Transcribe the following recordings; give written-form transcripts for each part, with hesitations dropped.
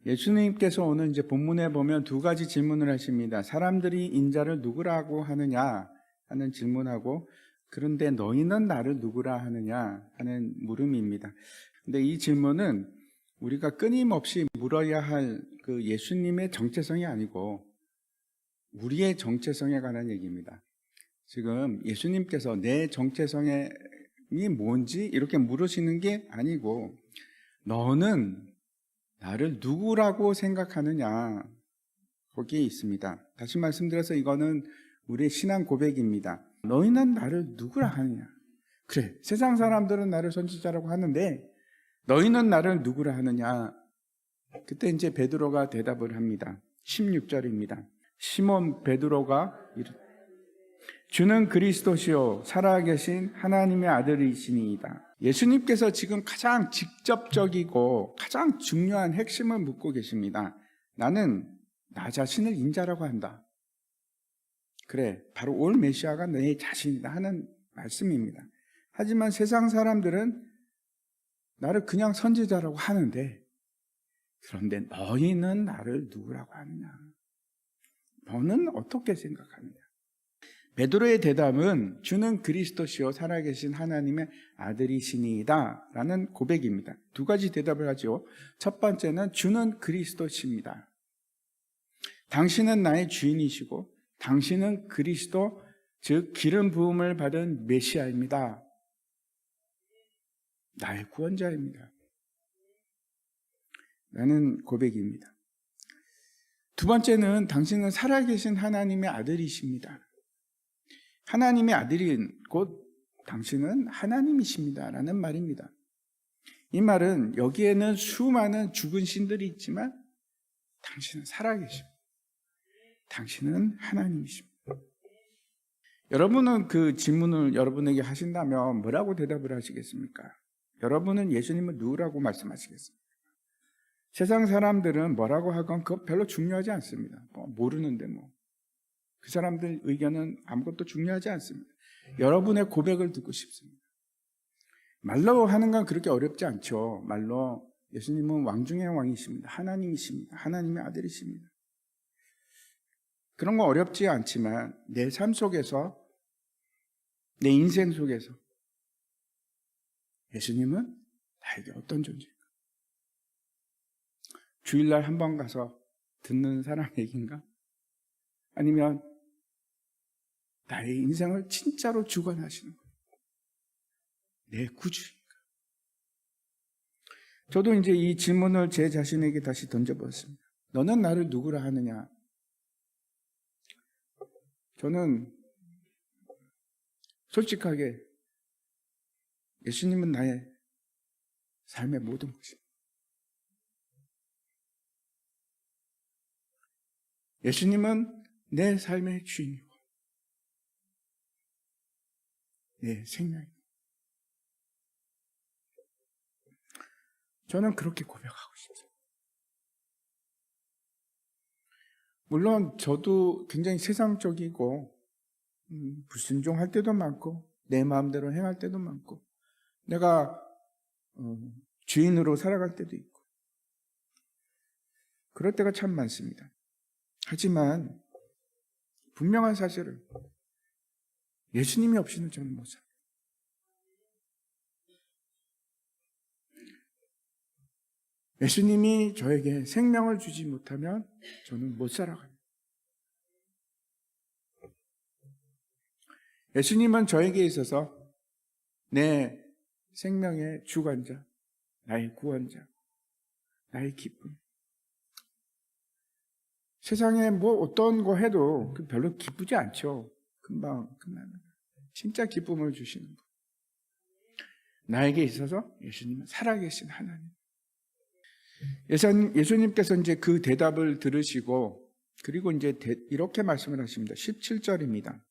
예수님께서 오늘 이제 본문에 보면 두 가지 질문을 하십니다. 사람들이 인자를 누구라고 하느냐 하는 질문하고, 그런데 너희는 나를 누구라 하느냐 하는 물음입니다. 근데 이 질문은 우리가 끊임없이 물어야 할 그 예수님의 정체성이 아니고 우리의 정체성에 관한 얘기입니다. 지금 예수님께서 내 정체성이 뭔지 이렇게 물으시는 게 아니고, 너는 나를 누구라고 생각하느냐, 거기에 있습니다. 다시 말씀드려서 이거는 우리의 신앙 고백입니다. 너희는 나를 누구라 하느냐. 그래, 세상 사람들은 나를 선지자라고 하는데 너희는 나를 누구라 하느냐. 그때 이제 베드로가 대답을 합니다. 16절입니다. 시몬 베드로가 주는 그리스도시요 살아계신 하나님의 아들이시니이다. 예수님께서 지금 가장 직접적이고 가장 중요한 핵심을 묻고 계십니다. 나는 나 자신을 인자라고 한다. 그래, 바로 올 메시아가 내 자신이다 하는 말씀입니다. 하지만 세상 사람들은 나를 그냥 선지자라고 하는데, 그런데 너희는 나를 누구라고 하느냐? 너는 어떻게 생각하느냐? 베드로의 대답은 주는 그리스도시요 살아계신 하나님의 아들이시니이다 라는 고백입니다. 두 가지 대답을 하죠. 첫 번째는 주는 그리스도십니다. 당신은 나의 주인이시고 당신은 그리스도, 즉 기름 부음을 받은 메시아입니다. 나의 구원자입니다 라는 고백입니다. 두 번째는 당신은 살아계신 하나님의 아들이십니다. 하나님의 아들인 곧 당신은 하나님이십니다 라는 말입니다. 이 말은 여기에는 수많은 죽은 신들이 있지만 당신은 살아계십니다. 당신은 하나님이십니다. 여러분은 그 질문을 여러분에게 하신다면 뭐라고 대답을 하시겠습니까? 여러분은 예수님을 누구라고 말씀하시겠습니까? 세상 사람들은 뭐라고 하건 그거 별로 중요하지 않습니다. 모르는데 그 사람들 의견은 아무것도 중요하지 않습니다. 여러분의 고백을 듣고 싶습니다. 말로 하는 건 그렇게 어렵지 않죠. 말로 예수님은 왕 중의 왕이십니다. 하나님이십니다. 하나님의 아들이십니다. 그런 거 어렵지 않지만 내 삶 속에서, 내 인생 속에서 예수님은 나에게 어떤 존재인가? 주일날 한번 가서 듣는 사람 얘기인가? 아니면 나의 인생을 진짜로 주관하시는 것, 내 구주인가? 저도 이제 이 질문을 제 자신에게 다시 던져보았습니다. 너는 나를 누구라 하느냐? 저는 솔직하게 예수님은 나의 삶의 모든 것입니다. 예수님은 내 삶의 주인이고 내 생명이고, 저는 그렇게 고백하고 싶습니다. 물론 저도 굉장히 세상적이고 불순종할 때도 많고 내 마음대로 행할 때도 많고 내가 주인으로 살아갈 때도 있고 그럴 때가 참 많습니다. 하지만 분명한 사실은 예수님이 없이는 저는 못 살아요. 예수님이 저에게 생명을 주지 못하면 저는 못 살아가요. 예수님은 저에게 있어서 내 생명의 주관자, 나의 구원자, 나의 기쁨. 세상에 어떤 거 해도 별로 기쁘지 않죠. 금방 끝나는 거예요. 진짜 기쁨을 주시는 분. 나에게 있어서 예수님은 살아계신 하나님. 예수님께서 이제 그 대답을 들으시고, 그리고 이제 이렇게 말씀을 하십니다. 17절입니다.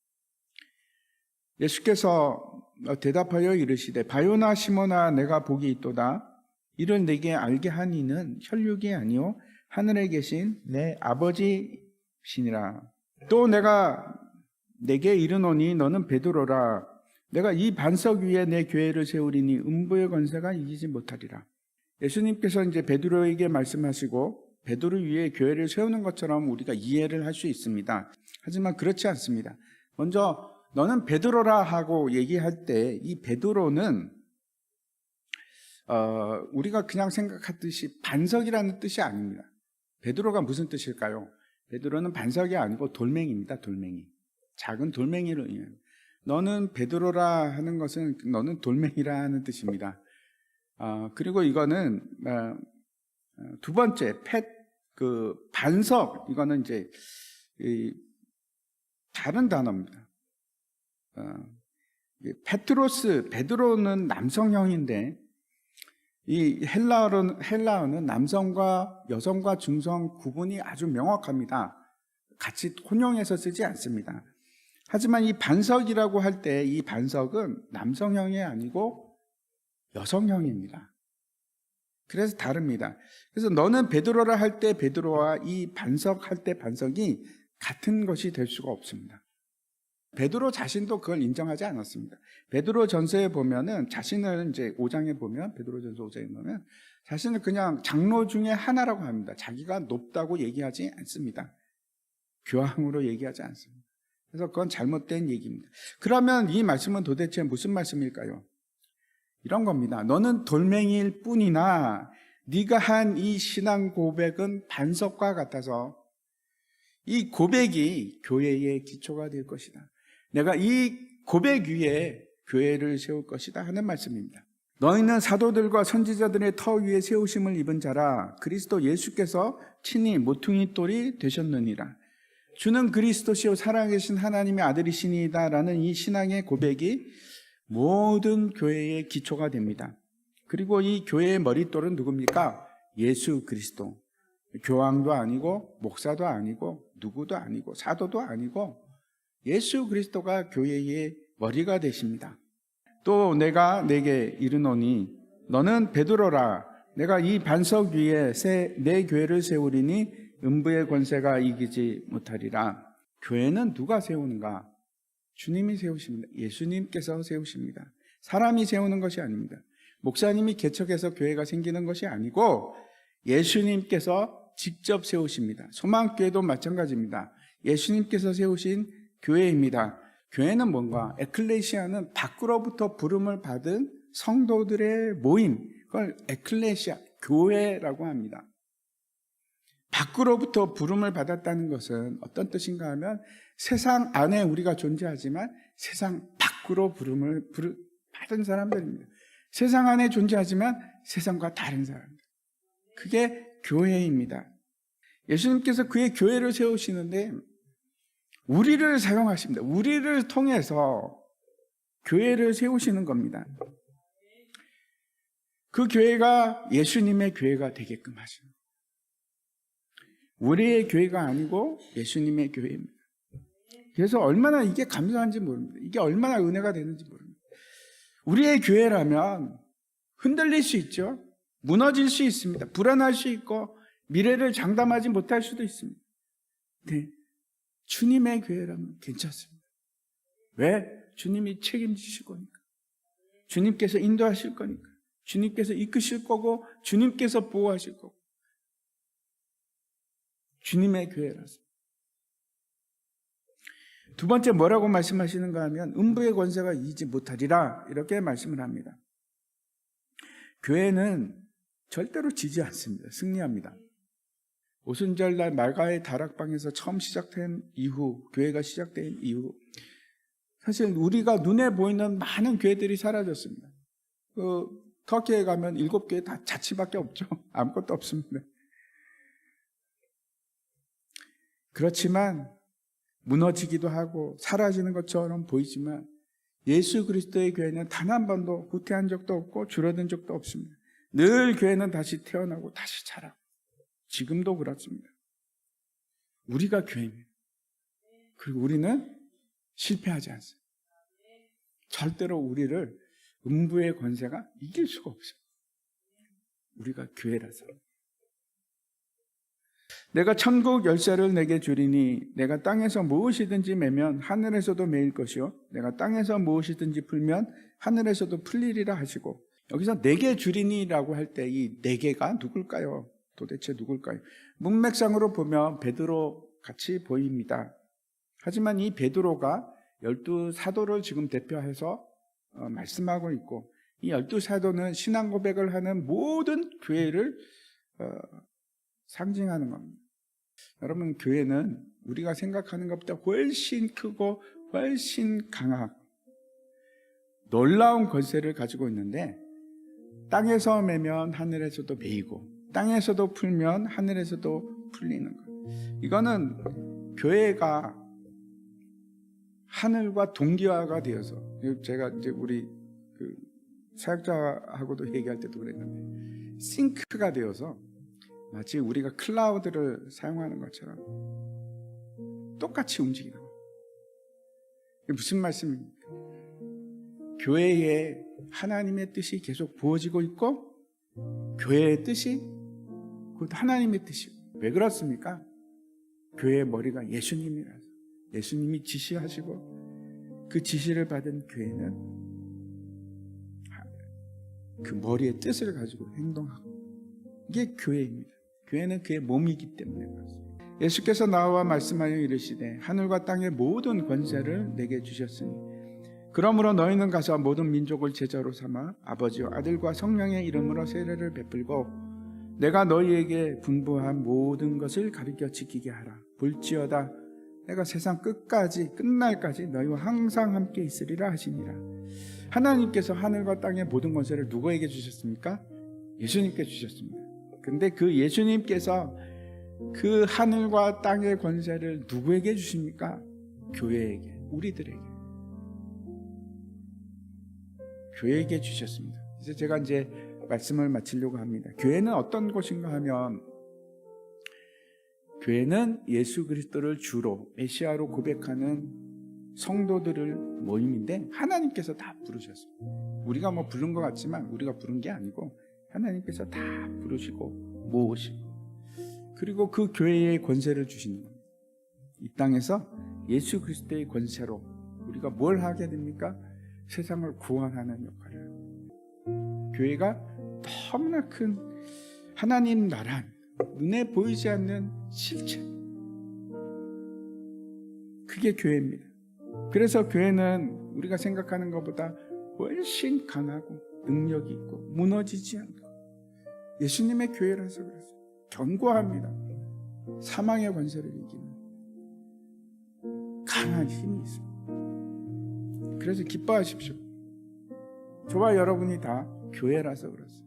예수께서 대답하여 이르시되 바요나 시몬아 내가 복이 있도다. 이를 내게 알게 한 이는 혈육이 아니요 하늘에 계신 내 아버지시니라. 또 내가 내게 이르노니 너는 베드로라. 내가 이 반석 위에 내 교회를 세우리니 음부의 권세가 이기지 못하리라. 예수님께서 이제 베드로에게 말씀하시고 베드로 위에 교회를 세우는 것처럼 우리가 이해를 할 수 있습니다. 하지만 그렇지 않습니다. 먼저 너는 베드로라 하고 얘기할 때 이 베드로는 우리가 그냥 생각하듯이 반석이라는 뜻이 아닙니다. 베드로가 무슨 뜻일까요? 베드로는 반석이 아니고 돌멩이입니다. 돌멩이. 작은 돌멩이를 의미합니다. 너는 베드로라 하는 것은 너는 돌멩이라 하는 뜻입니다. 그리고 이거는 두 번째 반석, 이거는 이제 다른 단어입니다. 베드로는 남성형인데 이 헬라어는 남성과 여성과 중성 구분이 아주 명확합니다. 같이 혼용해서 쓰지 않습니다. 하지만 이 반석이라고 할 때 이 반석은 남성형이 아니고 여성형입니다. 그래서 다릅니다. 그래서 너는 베드로라 할 때 베드로와 이 반석 할 때 반석이 같은 것이 될 수가 없습니다. 베드로 자신도 그걸 인정하지 않았습니다. 베드로 전서에 보면은 자신을 이제 5장에 보면 베드로 전서 5장에 보면 자신을 그냥 장로 중에 하나라고 합니다. 자기가 높다고 얘기하지 않습니다. 교황으로 얘기하지 않습니다. 그래서 그건 잘못된 얘기입니다. 그러면 이 말씀은 도대체 무슨 말씀일까요? 이런 겁니다. 너는 돌멩이일 뿐이나 네가 한 이 신앙 고백은 반석과 같아서 이 고백이 교회의 기초가 될 것이다. 내가 이 고백 위에 교회를 세울 것이다 하는 말씀입니다. 너희는 사도들과 선지자들의 터 위에 세우심을 입은 자라. 그리스도 예수께서 친히 모퉁이 돌이 되셨느니라. 주는 그리스도시요 살아계신 하나님의 아들이시니이다 라는 이 신앙의 고백이 모든 교회의 기초가 됩니다. 그리고 이 교회의 머릿돌은 누굽니까? 예수 그리스도. 교황도 아니고 목사도 아니고 누구도 아니고 사도도 아니고 예수 그리스도가 교회의 머리가 되십니다. 또 내가 내게 이르노니 너는 베드로라. 내가 이 반석 위에 내 교회를 세우리니 음부의 권세가 이기지 못하리라. 교회는 누가 세우는가? 주님이 세우십니다. 예수님께서 세우십니다. 사람이 세우는 것이 아닙니다. 목사님이 개척해서 교회가 생기는 것이 아니고 예수님께서 직접 세우십니다. 소망교회도 마찬가지입니다. 예수님께서 세우신 교회입니다. 교회는 뭔가? 에클레시아는 밖으로부터 부름을 받은 성도들의 모임, 그걸 에클레시아, 교회라고 합니다. 밖으로부터 부름을 받았다는 것은 어떤 뜻인가 하면 세상 안에 우리가 존재하지만 세상 밖으로 부름을 받은 사람들입니다. 세상 안에 존재하지만 세상과 다른 사람들. 그게 교회입니다. 예수님께서 그의 교회를 세우시는데 우리를 사용하십니다. 우리를 통해서 교회를 세우시는 겁니다. 그 교회가 예수님의 교회가 되게끔 하시는 거예요. 우리의 교회가 아니고 예수님의 교회입니다. 그래서 얼마나 이게 감사한지 모릅니다. 이게 얼마나 은혜가 되는지 모릅니다. 우리의 교회라면 흔들릴 수 있죠. 무너질 수 있습니다. 불안할 수 있고 미래를 장담하지 못할 수도 있습니다. 네. 주님의 교회라면 괜찮습니다. 왜? 주님이 책임지실 거니까. 주님께서 인도하실 거니까. 주님께서 이끄실 거고 주님께서 보호하실 거고. 주님의 교회라서. 두 번째 뭐라고 말씀하시는가 하면 음부의 권세가 이기지 못하리라 이렇게 말씀을 합니다. 교회는 절대로 지지 않습니다. 승리합니다. 오순절날 말가의 다락방에서 처음 시작된 이후, 교회가 시작된 이후 사실 우리가 눈에 보이는 많은 교회들이 사라졌습니다. 터키에 가면 7개 다 자치밖에 없죠. 아무것도 없습니다. 그렇지만 무너지기도 하고 사라지는 것처럼 보이지만 예수 그리스도의 교회는 단 한 번도 후퇴한 적도 없고 줄어든 적도 없습니다. 늘 교회는 다시 태어나고 다시 자라고 지금도 그렇습니다. 우리가 교회입니다. 그리고 우리는 실패하지 않습니다. 절대로 우리를 음부의 권세가 이길 수가 없어요. 우리가 교회라서. 내가 천국 열쇠를 내게 주리니 내가 땅에서 무엇이든지 매면 하늘에서도 매일 것이요 내가 땅에서 무엇이든지 풀면 하늘에서도 풀리리라 하시고 여기서 내게 주리니라고 할 때 이 내게가 누굴까요? 도대체 누굴까요? 문맥상으로 보면 베드로 같이 보입니다. 하지만 이 베드로가 12사도를 지금 대표해서 말씀하고 있고, 이 12사도는 신앙 고백을 하는 모든 교회를 상징하는 겁니다. 여러분, 교회는 우리가 생각하는 것보다 훨씬 크고 훨씬 강하고 놀라운 권세를 가지고 있는데, 땅에서 매면 하늘에서도 매이고 땅에서도 풀면 하늘에서도 풀리는 거예요. 이거는 교회가 하늘과 동기화가 되어서, 제가 이제 우리 사역자하고도 얘기할 때도 그랬는데, 싱크가 되어서 마치 우리가 클라우드를 사용하는 것처럼 똑같이 움직이는 거예요. 이게 무슨 말씀입니까? 교회에 하나님의 뜻이 계속 부어지고 있고, 교회의 뜻이 곧 하나님의 뜻이고. 왜 그렇습니까? 교회의 머리가 예수님이라서, 예수님이 지시하시고 그 지시를 받은 교회는 그 머리의 뜻을 가지고 행동하고, 이게 교회입니다. 교회는 그의 몸이기 때문에 그렇습니다. 예수께서 나와 말씀하여 이르시되 하늘과 땅의 모든 권세를 내게 주셨으니 그러므로 너희는 가서 모든 민족을 제자로 삼아 아버지와 아들과 성령의 이름으로 세례를 베풀고 내가 너희에게 분부한 모든 것을 가르쳐 지키게 하라. 볼지어다 내가 세상 끝날까지 너희와 항상 함께 있으리라 하시니라. 하나님께서 하늘과 땅의 모든 권세를 누구에게 주셨습니까? 예수님께 주셨습니다. 근데 그 예수님께서 그 하늘과 땅의 권세를 누구에게 주십니까? 교회에게, 우리들에게, 교회에게 주셨습니다. 그래서 제가 이제 말씀을 마치려고 합니다. 교회는 어떤 곳인가 하면, 교회는 예수 그리스도를 주로 메시아로 고백하는 성도들을 모임인데, 하나님께서 다 부르셨습니다. 우리가 뭐 부른 것 같지만 우리가 부른 게 아니고 하나님께서 다 부르시고 모으시고, 그리고 그 교회에 권세를 주시는 겁니다. 이 땅에서 예수 그리스도의 권세로 우리가 뭘 하게 됩니까? 세상을 구원하는 역할을. 교회가 너무나 큰 하나님 나라, 눈에 보이지 않는 실체, 그게 교회입니다. 그래서 교회는 우리가 생각하는 것보다 훨씬 강하고 능력이 있고 무너지지 않고, 예수님의 교회라서 그렇습니다. 견고합니다. 사망의 권세를 이기는 강한 힘이 있습니다. 그래서 기뻐하십시오. 저와 여러분이 다 교회라서 그렇습니다.